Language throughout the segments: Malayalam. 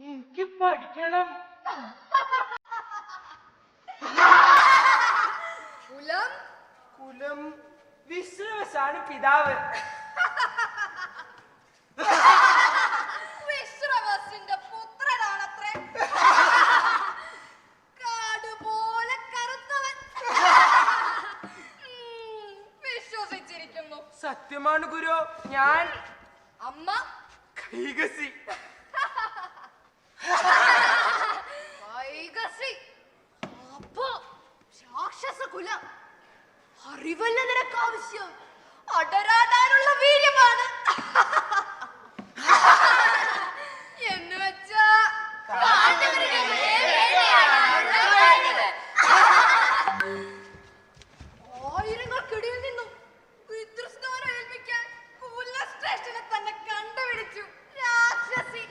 എനിക്ക് പഠിക്കണം. കുലം കുലം വിശ്രവസാണ് പിതാവ്. വിശ്രവസിന്റെ പുത്രനാണത്രേ. കാടുപോലെ കറുത്തവൻ. വിശ്വസിച്ചിരിക്കുന്നു. സത്യമാണ് ഗുരു. ഞാൻ അമ്മ കൈകസി. അപ്പൊ രാക്ഷസ കുലം. അറിവല്ല നിനക്ക് ആവശ്യം. അടരാടാനുള്ള വീര്യമാണ്. എന്ന് വെച്ചാ ആയിരങ്ങൾക്കിടയിൽ നിന്നും പിതൃസ്ഥാനം ഏൽപ്പിക്കാൻ കുലശ്രേഷ്ഠനെ തന്നെ കണ്ടുപിടിച്ചു രാക്ഷസി.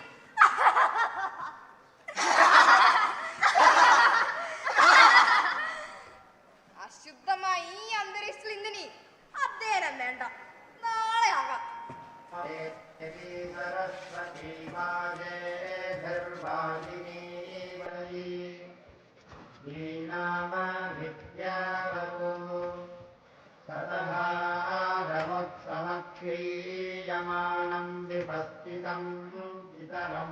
അശുദ്ധമായ ഈ അന്തരീക്ഷത്തിൽ ഇന്നിനി അധ്യയനം വേണ്ട. നാളെ ആകാം. സമക്ഷീയമാണം വിപസ്ഥിതം ഇതരം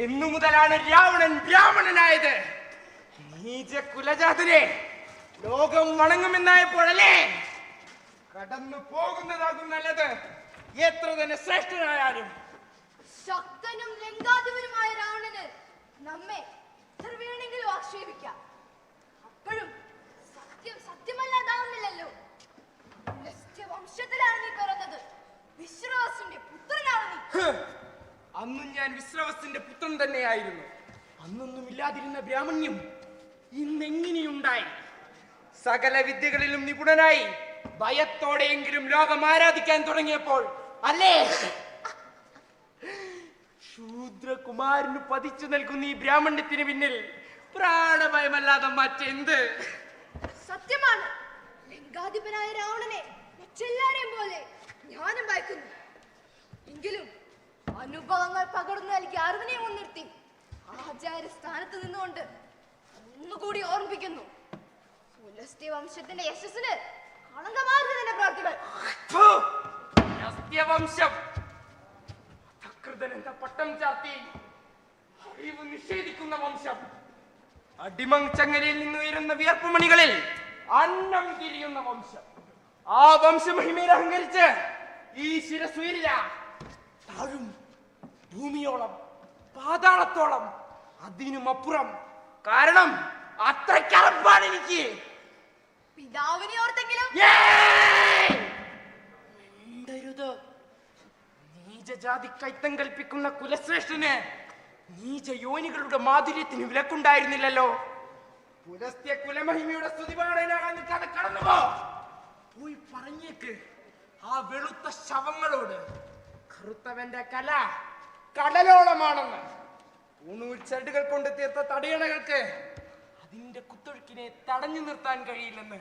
എന്നു മുതലാണ് രാവണൻ ബ്രാഹ്മണനായത്? നീച കുലജാതനെ ലോകം വണങ്ങുമെന്നായപ്പോഴല്ലേ കടന്നു പോകുന്നതാകും നല്ലത്. എത്ര തന്നെ ശ്രേഷ്ഠനായാലും ശക്തനും ലങ്കാധിപനുമായ രാവണന് നമ്മെ എത്ര വേണമെങ്കിലും ആക്ഷേപിക്കാം. അപ്പോഴും സത്യം സത്യമല്ലാതാവുന്നില്ലല്ലോ. വംശത്തിലാണ് നീ പിറന്നത്. വിശ്രവസിന്റെ പുത്രനാണ് നീ. അന്നും ഞാൻ വിശ്രവസിന്റെ പുത്രൻ തന്നെയായിരുന്നു. അന്നൊന്നും ഇല്ലാതിരുന്ന ബ്രാഹ്മണ്യം ഇന്നെങ്ങനെയുണ്ടായി? സകല വിദ്യകളിലും നിപുണനായി ഭയത്തോടെയെങ്കിലും ലോകം ആരാധിക്കാൻ തുടങ്ങിയപ്പോൾ അല്ലേ ശൂദ്രകുമാരന് പതിച്ചു നൽകുന്ന ഈ ബ്രാഹ്മണ്യത്തിന് പിന്നിൽ പ്രാണഭയമല്ലാതെ മറ്റെന്ത്? സത്യമാണ്. ലങ്കാധിപനായ രാവണനെ മറ്റെല്ലാരെയും പോലെ ഞാനും ഭയക്കുന്നു. എങ്കിലും അനുഭവങ്ങൾ പകർന്നു നൽകി അറിവിനെ മുൻനിർത്തി ആചാര്യ സ്ഥാനത്ത് നിന്നുകൊണ്ട് ഒന്നുകൂടി ഓർമ്മിപ്പിക്കുന്നു. പുലസ്ത്യ വംശത്തിന്റെ യശസ്സിന് കളങ്കമാർന്ന നിന്റെ പ്രവർത്തികൾ. വംശം എന്ന പട്ടം ചാർത്തി അറിവ് നിഷേധിക്കുന്ന വംശം. അടിമച്ചങ്ങലയിൽ നിന്നുയരുന്ന വിയർപ്പുമണികളിൽ അന്നം തിരിയുന്ന വംശം. ആ വംശമഹിമയിൽ അഹങ്കരിച്ച് ഈ ശിരസുയരില്ല. താഴും ഭൂമിയോളം പാതാളത്തോളം അതിനുമപ്പുറം. കാരണം അത്രയ്ക്കറപ്പാണ് എനിക്ക്. പിതാവിനെ ഓർത്തെങ്കിലും നീചജാതി കൈത്തം കൽപ്പിക്കുന്ന കുലശ്രേഷ്ഠന് നീചയോനികളുടെ മാധുര്യത്തിന് വിലക്കുണ്ടായിരുന്നില്ലല്ലോ. പുലസ്ത്യ കുലമഹിമയുടെ സ്തുതിപാടനാകാൻ നിൽക്കാതെ കടന്നുപോ. പോയി പറഞ്ഞേക്ക് ആ വെളുത്ത ശവങ്ങളോട് കറുത്തവന്റെ കല കടലോളമാണെന്ന്. ഊണൂഴ്ചടുകൾ കൊണ്ട് തീർത്ത തടയണകൾക്ക് അതിന്റെ കുത്തൊഴുക്കിനെ തടഞ്ഞു നിർത്താൻ കഴിയില്ലെന്ന്.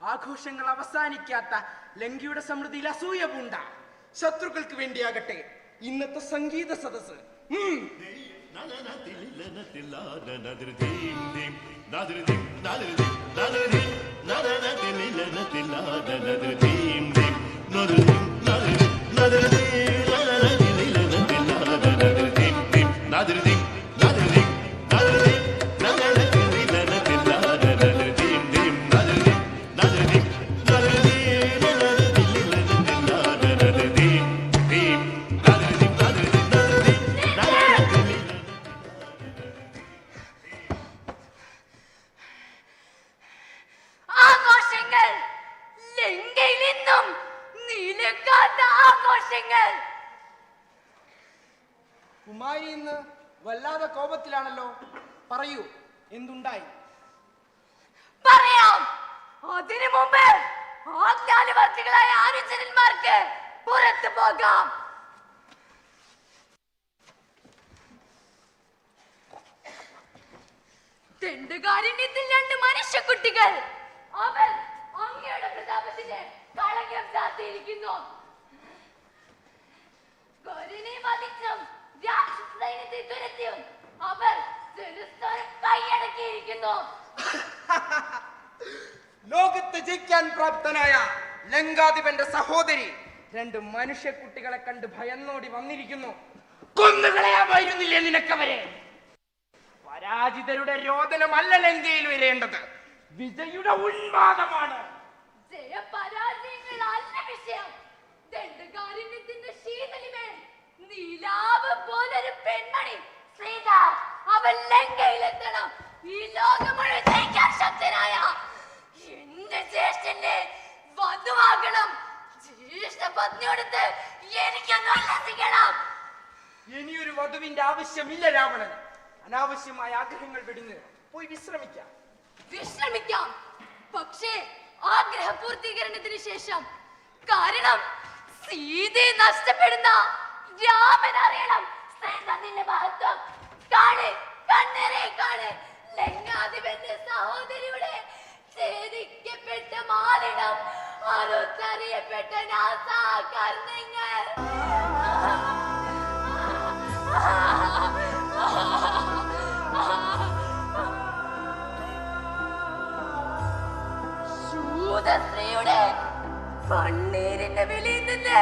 ആഘോഷങ്ങൾ അവസാനിക്കാത്ത ലങ്കയുടെ സമൃദ്ധിയിൽ അസൂയ പൂണ്ട ശത്രുക്കൾക്ക് വേണ്ടിയാകട്ടെ ഇന്നത്തെ സംഗീത സദസ്. കുമാരി ഇന്ന് വല്ലാതെ കോപത്തിലാണല്ലോ. പറയൂ, എന്തുണ്ടായി? പറയാം. അതിനു മുമ്പ് ആജ്ഞാനുവർത്തികളായ അനുചരന്മാർക്ക് പുറത്തു പോകാം. തെണ്ടുകാരണ്യത്തിൽ 2 മനുഷ്യക്കുട്ടികൾ. അവർ അങ്ങയുടെ പ്രതാപത്തിന് കളങ്കം ചാർത്തിയിരിക്കുന്നു. രാക്ഷസൈന്യത്തെ തുരത്തിയും അവർ കൈയടക്കിയിരിക്കുന്നു. ലോകത്ത് ജയിക്കാൻ പ്രാപ്തനായ ലങ്കാധിപന്റെ സഹോദരി 2 മനുഷ്യക്കുട്ടികളെ കണ്ട് ഭയന്നോടി വന്നിരിക്കുന്നു. കൊന്നുകളയാമായിരുന്നില്ലേ നിനക്കവരെ? പരാജിതരുടെ രോദനമല്ല ലങ്കയിൽ വരേണ്ടത്, വിജയുടെ ഉന്മാദമാണ്. ജയപരാജയങ്ങൾ അല്ല വിഷയം. ദണ്ഡകാരണ്യത്തിന്റെ ശീതളിമേൽ നീലാവ് പോലൊരു പെൺമണി സീത അവൻ ലങ്കയിലെത്തണം. ഈ ലോകം മുഴുവൻ ജയിക്കാൻ ശക്തനായ എന്റെ ജ്യേഷ്ഠന്റെ വധുവാകണം. ജ്യേഷ്ഠ പത്നിയോടത്ത് എനിക്കൊന്ന് ഉല്ലസിക്കണം. ഇനിയൊരു വധുവിന്റെ ആവശ്യമില്ല രാവണൻ. അനാവശ്യമായ ആഗ്രഹങ്ങൾ വെടിഞ്ഞ് പോയി വിശ്രമിക്കാം. പക്ഷേ ആഗ്രഹ പൂർത്തീകരണത്തിന് ശേഷം. കാരണം സീതയെ നഷ്ടപ്പെടുന്ന രാമൻ അറിയണം നിന്റെ മഹത്വം. കാണ് ലങ്കാധിപന്റെ സഹോദരിയുടെ ഛേദിക്കപ്പെട്ട മാലിടം അറുത്തറിയപ്പെട്ട നാസാകർണങ്ങൾ. ശൂദസ്ത്രീയുടെ കണ്ണീരിന്റെ വെളിയിൽ നിന്ന്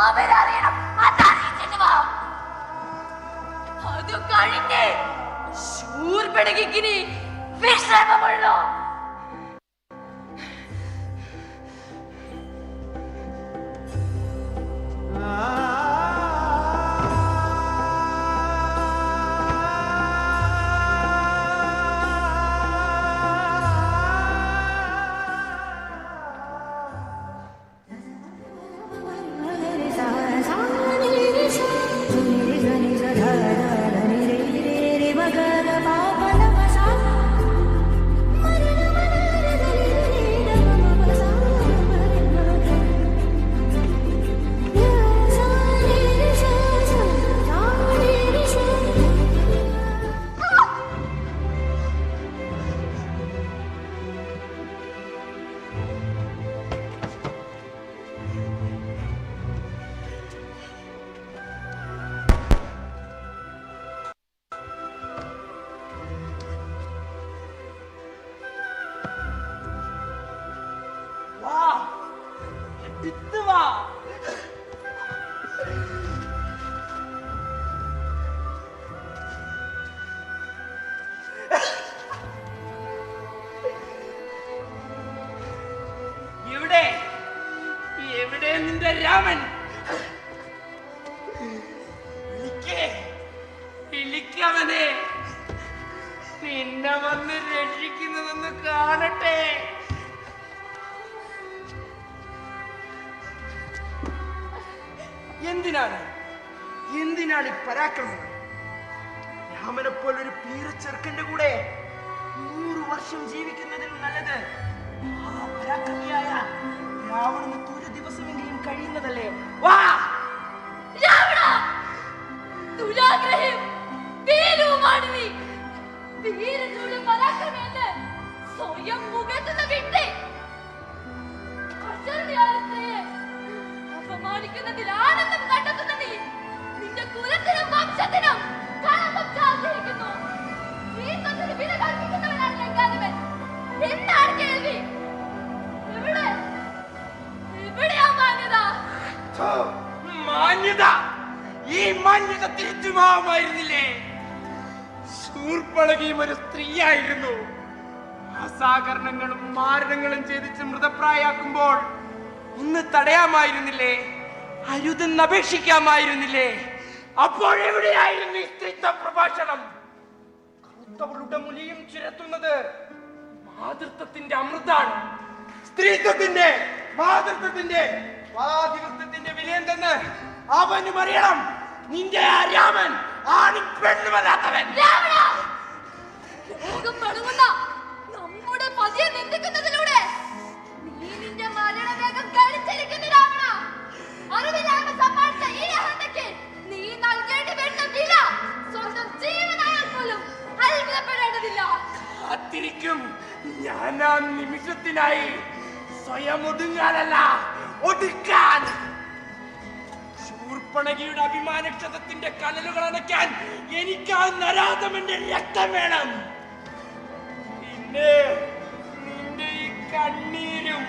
അവരറിയണം. അതറിയിച്ചിട്ട് വാ. അത് കഴിഞ്ഞ് ശൂർപടകിക്കിനി വിശ്രമമുള്ളൂ. എവിടെ നിന്റെ രാമൻ? വിളിക്കവനെ, നിന്നെ വന്ന് രക്ഷിക്കുന്നതെന്ന് കാണട്ടെ. എന്തിനാണ് ഈ പരാക്രമം? രാമനെ പോലൊരു പീരച്ചെറുക്കന്റെ കൂടെ 100 വർഷം ജീവിക്കുന്നതിനും നല്ലത് ആ പരാക്രമിയായ രാവണന് ഒരു ദിവസമെങ്കിലും കഴിയുന്നതല്ലേ? വാ രാവണ, ദുരാഗ്രഹം വീരവുമാണ് നീ. വീരനോട് പരാക്രമെന്ന് സ്വയം മുഖത്തുനിന്ന് വിട്ട് അചരണീയത്തെ അപമാനിക്കുന്നതിൽ ആനന്ദം കണ്ടെത്തുന്ന നീ നിന്റെ കുലത്തിനും വംശത്തിനും കളങ്കം ചാർത്തിരിക്കുന്നു. നീ തന്നെ വില കൽപ്പിക്കുന്നവനാണ് ലങ്കാധവൻ. എന്താണ് കേൾവി? എവിടെയാ മാന്യത? മാന്യത? ഈ മാന്യത തിരിച്ചുമാവുമായിരുന്നില്ലേ? ശൂർപ്പണഖിയും ഒരു സ്ത്രീയായിരുന്നു. അസാകരണങ്ങളും മാരണങ്ങളും ചെയ്തിച്ച് മൃതപ്രായാക്കുമ്പോൾ ഒന്ന് തടയാമായിരുന്നില്ലേ? അരുതെന്ന് അപേക്ഷിക്കാമായിരുന്നില്ലേ? അപ്പോഴെവിടെയായിരുന്നു ഈ സ്ത്രീത്വ പ്രഭാഷണം? കറുത്തവളുടെ മുലിയും ചുരത്തുന്നത് മാതൃത്വത്തിന്റെ അമൃതാണ്. സ്ത്രീത്വത്തിന്റെ, മാതൃത്വത്തിന്റെ, വാതികത്വത്തിന്റെ വിലയെന്തെന്ന് അവനും അറിയണം. നിന്റെ ആ രാമൻ ആണും പെണ്ണുമല്ലാത്തവൻ. നമ്മുടെ പതിയെ നിന്ദിക്കുന്നതിലൂടെ നീ നിന്റെ മരണവേഗം കഴിച്ചിരിക്കുന്നു രാവണ. അറിവില്ലായ്മ സമ്മാനിച്ച ഈ അഹന്തയ്ക്ക് നീ നൽകേണ്ടി വരുന്ന വില സ്വന്തം ജീവനായാൽ പോലും അത്ഭുതപ്പെടേണ്ടതില്ല. കാത്തിരിക്കും ഞാൻ ആ നിമിഷത്തിനായി. സ്വയം ഒതുങ്ങാനല്ല, ഒടുക്കാൻ. ശൂർപ്പണഖിയുടെ അഭിമാനക്ഷതത്തിന്റെ കനലുകൾ അണയ്ക്കാൻ എനിക്ക് ആ നരാധമന്റെ രക്തം വേണം. പിന്നെ നിന്റെ ഈ കണ്ണീരും.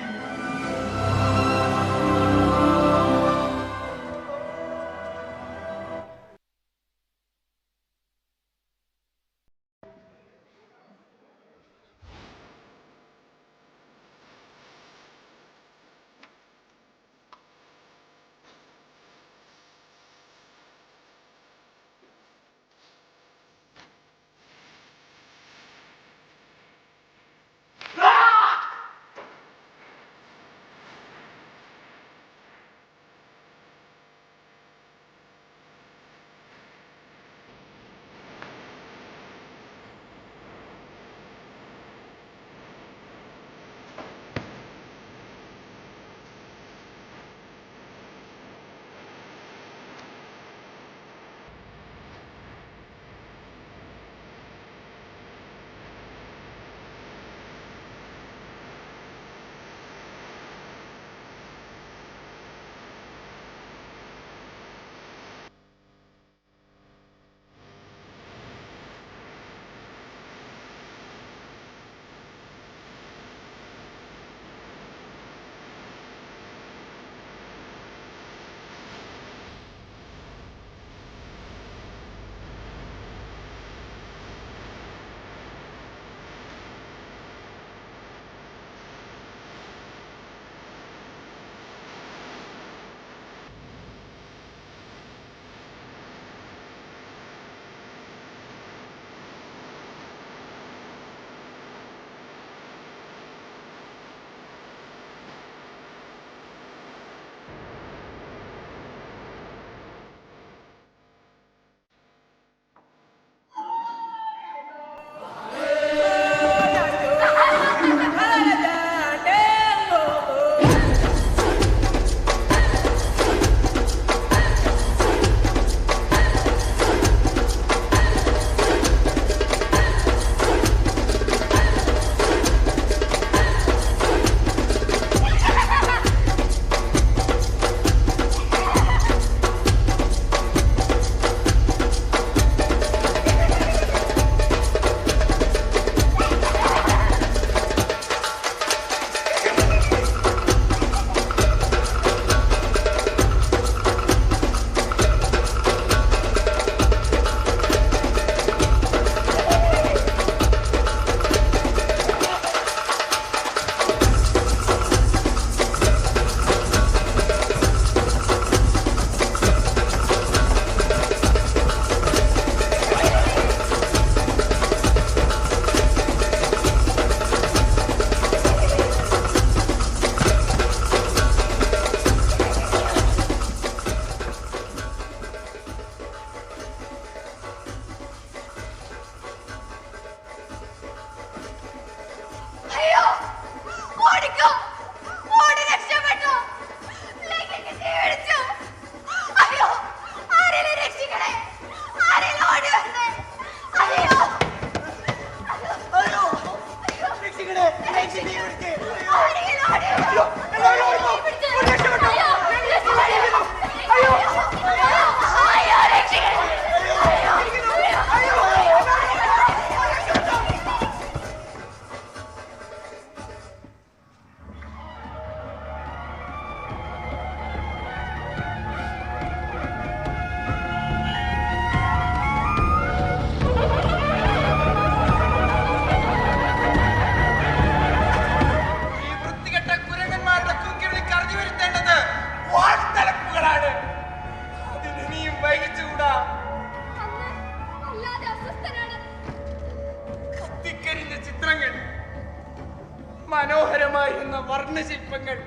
മനോഹരമായിരുന്ന വർണ്ണശില്പങ്ങൾ,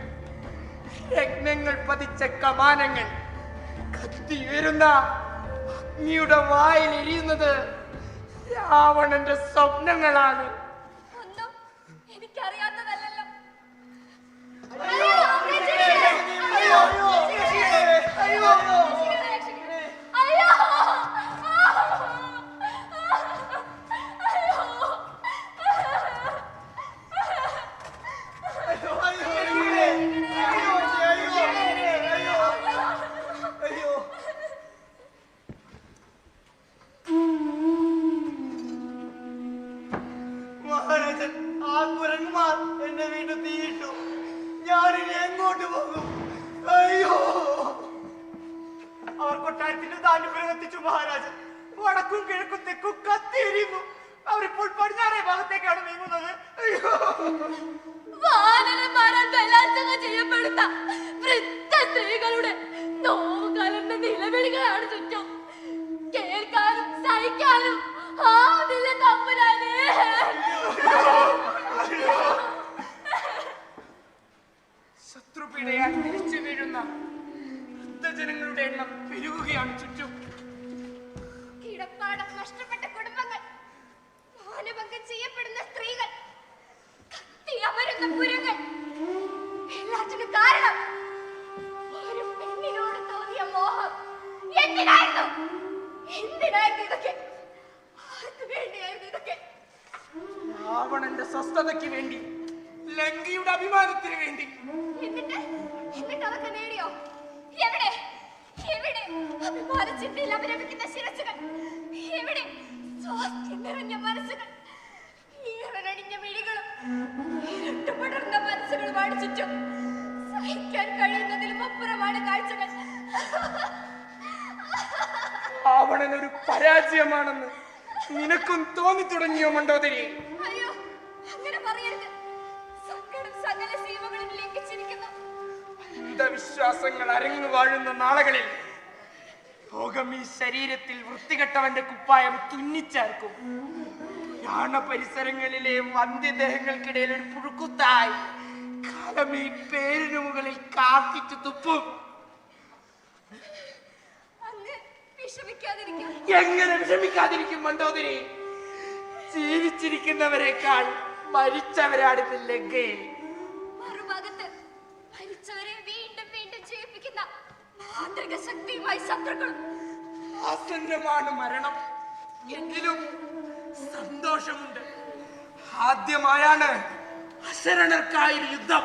രത്നങ്ങൾ പതിച്ച കമാനങ്ങൾ, കത്തിയുയരുന്ന അഗ്നിയുടെ വായിൽ എരിയുന്നത് രാവണന്റെ സ്വപ്നങ്ങളാണ്. എനിക്കറിയാത്തതല്ലോ. എന്നെ വീണ്ടും തീയിട്ടു. ഞാനിനി എങ്ങോട്ട് പോകും? അയ്യോ! അവർ കൊട്ടാരത്തിന്റെ താല്പര്യം എത്തിച്ചു. മഹാരാജൻ വടക്കും കിഴക്കും തെക്കും കത്തിയിരിക്കുന്നു. അവരിപ്പോൾ പടിഞ്ഞാറേ ഭാഗത്തേക്കാണ് നീങ്ങുന്നത്. അയ്യോ! വാനരന്മാരാൽ ബലാത്സംഗം ചെയ്യപ്പെടുന്ന വൃദ്ധ സ്ത്രീകളുടെ നോവ് കലർന്ന നിലവിളികളാണ് ചുറ്റും. കേൾക്കാനും സഹിക്കാനും ആവില്ല തമ്പുരാനെ. ശത്രുപീഡയാൽ മരിച്ചു വീഴുന്ന വൃദ്ധജനങ്ങളുടെ എണ്ണം പെരുകുകയാണ് ചുറ്റും. കിടപ്പാടം നഷ്ടപ്പെട്ട കുടുംബങ്ങൾ, മാനഭംഗം ചെയ്യപ്പെടുന്ന സ്ത്രീകൾ, കത്തിയമരുന്ന പുരങ്ങൾ, എല്ലാറ്റിനും കാരണം ഒരു പെണ്ണിനോട് തോന്നിയ മോഹം. എന്തിനായിരുന്നു ഇതൊക്കെ? ആർക്ക് വേണ്ടിയായിരുന്നു ഇതൊക്കെ? രാവണന്റെ സ്വസ്ഥതയ്ക്ക് വേണ്ടി, ലങ്കയുടെ അഭിമാനത്തിന് വേണ്ടി. എന്നിട്ട് അതൊക്കെ നേടിയോ? എവിടെ എവിടെ അഭിമാന ചിന്തയിൽ അപരമിക്കുന്ന ശിരസുകൾ? എവിടെ സ്വാസ്ഥ്യം നിറഞ്ഞ മനസ്സുകൾ? ഈറനണിഞ്ഞ മിഴികളും ഇരുട്ടുപടർന്ന മനസ്സുകളുമാണ് ചുറ്റും. സഹിക്കാൻ കഴിയുന്നതിലും അപ്പുറമാണ് കാഴ്ചകൾ. രാവണൻ ഒരു പരാജയമാണെന്ന് നിനക്കും തോന്നി തുടങ്ങിയോ മണ്ഡോദരി? അയ്യോ, അങ്ങനെ പറയരുത്. സങ്കടം സകല സീമകളിൽ ലംഘിച്ചിരിക്കുന്നു. അന്ധവിശ്വാസങ്ങൾ അരങ്ങു വാഴുന്ന നാളുകളിൽ ലോകം ഈ ശരീരത്തിൽ വൃത്തികെട്ടവന്റെ കുപ്പായം തുന്നിച്ചേർക്കും. പുരാണ പരിസരങ്ങളിലെ വന്ധ്യദേഹങ്ങൾക്കിടയിൽ ഒരു പുഴുക്കുത്തായി കാലം ഈ പേരിനു മുകളിൽ കാത്തിച്ചു തുപ്പും. എങ്ങനെ വിഷമിക്കാതിരിക്കും മണ്ഡോദരി? ജീവിച്ചിരിക്കുന്നവരെക്കാൾ മരിച്ചവരാണ് ലങ്കയിൽ. മറുഭാഗത്ത് മരിച്ചവരെ വീണ്ടും വീണ്ടും ജീവിപ്പിക്കുന്ന മാന്ത്രിക ശക്തിയുമായി ശത്രുക്കളും. ആസന്നമാണ് മരണം. എങ്കിലും സന്തോഷമുണ്ട്. ആദ്യമായാണ് അശരണർക്കായൊരു യുദ്ധം.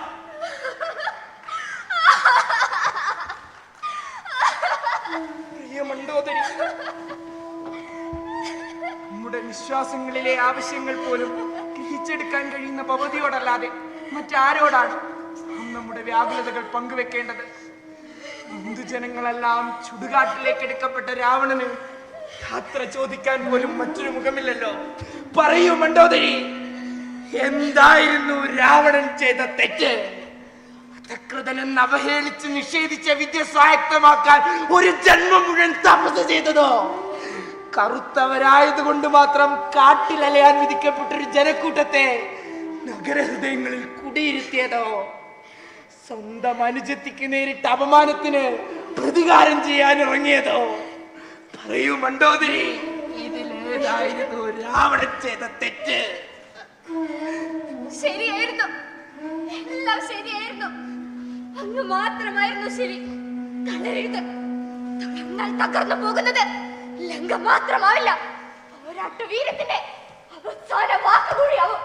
മണ്ഡോദരി, നമ്മുടെ വിശ്വാസങ്ങളിലെ ആവശ്യങ്ങൾ പോലും ഗ്രഹിച്ചെടുക്കാൻ കഴിയുന്ന ഭഗവതിയോടല്ലാതെ മറ്റാരോടാണ് നമ്മുടെ വ്യാകുലതകൾ പങ്കുവെക്കേണ്ടത്? ഹിന്ദുജനങ്ങളെല്ലാം ചുടുകാട്ടിലേക്ക് എടുക്കപ്പെട്ട രാവണന് യാത്ര ചോദിക്കാൻ പോലും മറ്റൊരു മുഖമില്ലല്ലോ. പറയൂ മണ്ഡോദരി, എന്തായിരുന്നു രാവണൻ ചെയ്ത തെറ്റ്? അധകൃതനെന്ന് അവഹേളിച്ച് നിഷേധിച്ച വിദ്യ സ്വായത്തമാക്കാൻ ഒരു ജന്മം മുഴുവൻ തപസ് ചെയ്തതോ? കറുത്തവരായതുകൊണ്ട് മാത്രം കാട്ടിലലയാൻ വിധിക്കപ്പെട്ടൊരു ജനക്കൂട്ടത്തെ നഗരഹൃദയങ്ങളിൽ കുടിയിരുത്തിയതോ? സ്വന്തം അനുജത്തിക്ക് നേരിട്ട അപമാനത്തിന് പ്രതികാരം ചെയ്യാൻ ഇറങ്ങിയതോ? പറയൂ മണ്ഡോദരി, ഇതിലേതായിരുന്നു രാവണൻ ചെയ്ത തെറ്റ്? ശരിയായിരുന്നു, എല്ലാം ശരിയായിരുന്നു. അങ്ങ് മാത്രമായിരുന്നു ശരി. തളരരുത്. തുടർന്നാൽ തകർന്നു പോകുന്നത് ലങ്ക മാത്രമാവില്ല, പോരാട്ട വീരത്തിന്റെ അവസാന വാക്കുകൂടിയാവും.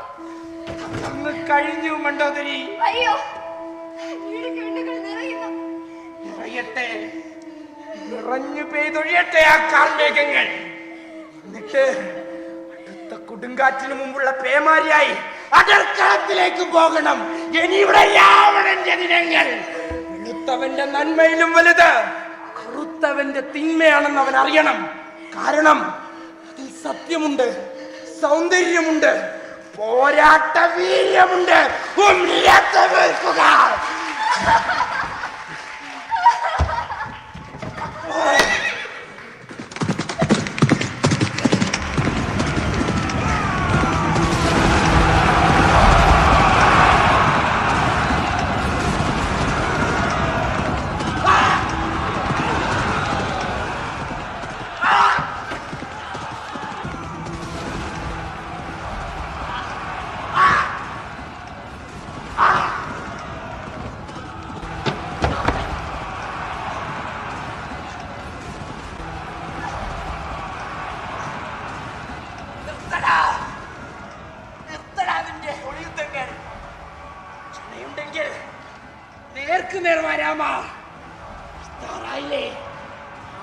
കഴിഞ്ഞു മണ്ഡോദരി. അയ്യോ, നിറഞ്ഞു പെയ്തൊഴിയട്ടെ ആ കാർമേഘങ്ങൾ. എന്നിട്ട് അടുത്ത കൊടുങ്കാറ്റിന് മുമ്പുള്ള പേമാരിയായി അടർക്കളത്തിലേക്ക് പോകണം. ഇനി ഇവിടെ രാവണന്റെ ദിനങ്ങൾ. വെളുത്തവന്റെ നന്മയിലും വലുത് കറുത്തവന്റെ തിന്മയാണെന്ന് അവൻ അറിയണം. കാരണം അതിൽ സത്യമുണ്ട്, സൗന്ദര്യമുണ്ട്, പോരാട്ട വീര്യമുണ്ട്.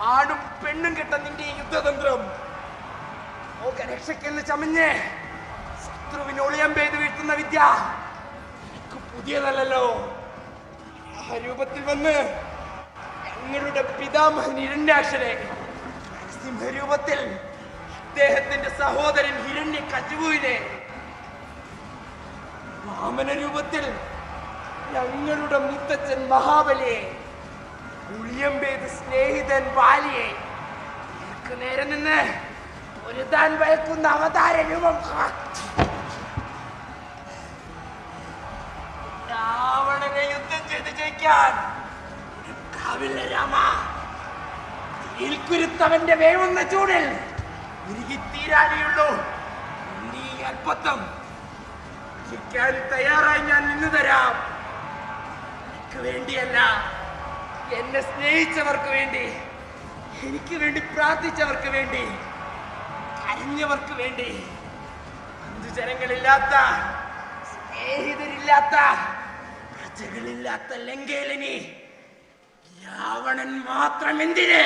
ആടും പെണ്ണും കെട്ട നിന്റെ യുദ്ധതന്ത്രം രക്ഷക്കെന്ന് ചമഞ്ഞ് ശത്രുവിനെ ഒളിയം പെയ്ത് വീഴ്ത്തുന്ന വിദ്യ പുതിയതല്ലോ. ആ രൂപത്തിൽ വന്ന് ഞങ്ങളുടെ പിതാമഹൻ ഹിരണ്യാക്ഷനെ, സിംഹരൂപത്തിൽ അദ്ദേഹത്തിന്റെ സഹോദരൻ ഹിരണ്യകശിപുവിനെ, വാമന രൂപത്തിൽ ഞങ്ങളുടെ മുത്തച്ഛൻ മഹാബലിയെ, ഉളിയമ്പേത് സ്നേഹിതൻ ബാലിയെ, നേരെ നിന്ന് ഒരുതാൻ ഭയക്കുന്ന അവതാര രൂപം രാവണനെ യുദ്ധം ചെയ്ത് ജയിക്കാൻ രാമ. കുരുത്തവന്റെ വേവുന്ന ചൂടിൽ ഉരുകിത്തീരാനേയുള്ളൂ നീ അല്പത്വം. തയ്യാറായി ഞാൻ നിന്ന് തരാം. എനിക്ക് വേണ്ടിയല്ല, എന്നെ സ്നേഹിച്ചവർക്ക് വേണ്ടി, എനിക്ക് വേണ്ടി പ്രാർത്ഥിച്ചവർക്ക് വേണ്ടി, കരഞ്ഞവർക്ക് വേണ്ടി. ബന്ധുജനങ്ങളില്ലാത്ത, സ്നേഹിതരില്ലാത്ത, പ്രജകളില്ലാത്ത ലങ്കയിലിനി രാവണൻ മാത്രം എന്തിന്?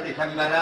ഡിസംബർ